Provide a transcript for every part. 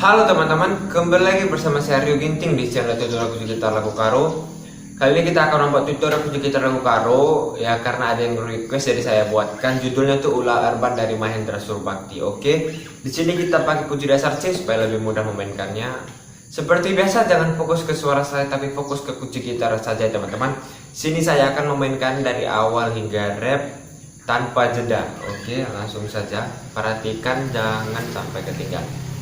Halo teman-teman, kembali lagi bersama saya Rio Ginting di channel tutorial kunci gitar lagu Karo. Kali ini kita akan membuat tutorial kunci gitar lagu Karo ya, karena ada yang request jadi saya buatkan. Judulnya tuh Ula Arban dari Mahendra Surbakti. Oke, di sini kita pakai kunci dasar C supaya lebih mudah memainkannya. Seperti biasa, jangan fokus ke suara saya tapi fokus ke kunci gitar saja teman-teman. Sini saya akan memainkan dari awal hingga ref tanpa jeda. Oke, langsung saja. Perhatikan jangan sampai ketinggalan.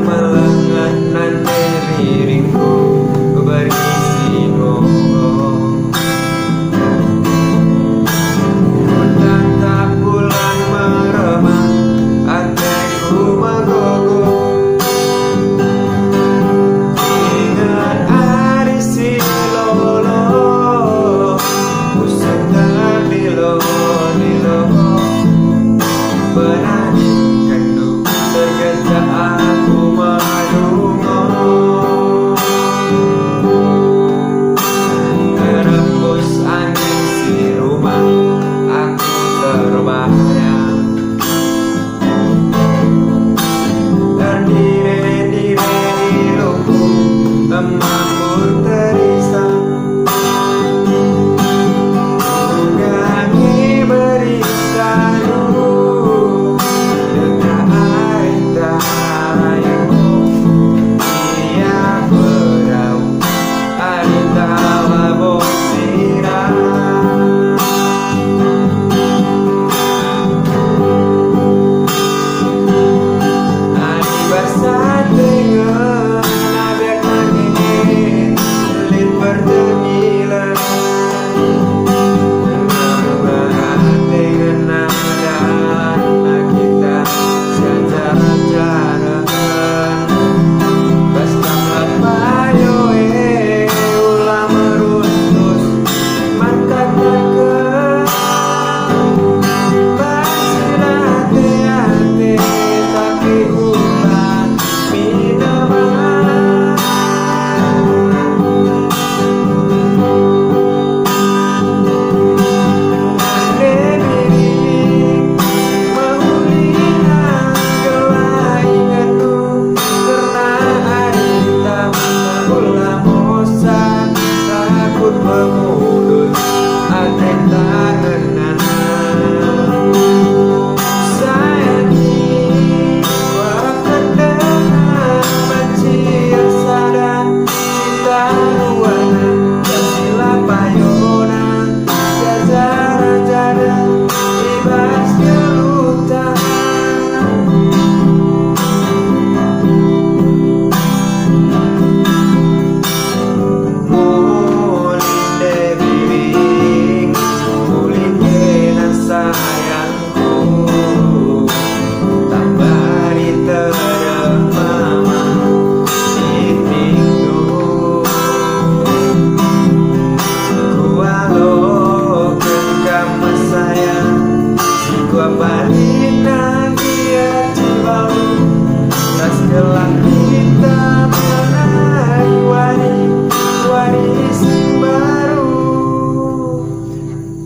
Melenganan diriku berisi ngomong, hutan tak pulang meremang, hatiku menggogoh. Ingat hari silolo, ku sedang di loho. Berani kendu tergejak aku menunggu, terembus angin si rumah aku terbayang, terdiri di lubuk temanggung terisam. Kami beristirahat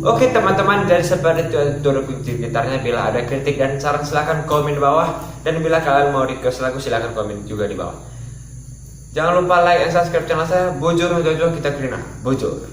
Oke teman-teman, jadi seperti itu tutorial kunci gitarnya. Bila ada kritik dan saran silahkan komen di bawah, dan bila kalian mau request lagu silahkan komen juga di bawah. Jangan lupa like dan subscribe channel saya Bojor Jojo Kita Krina Bojor.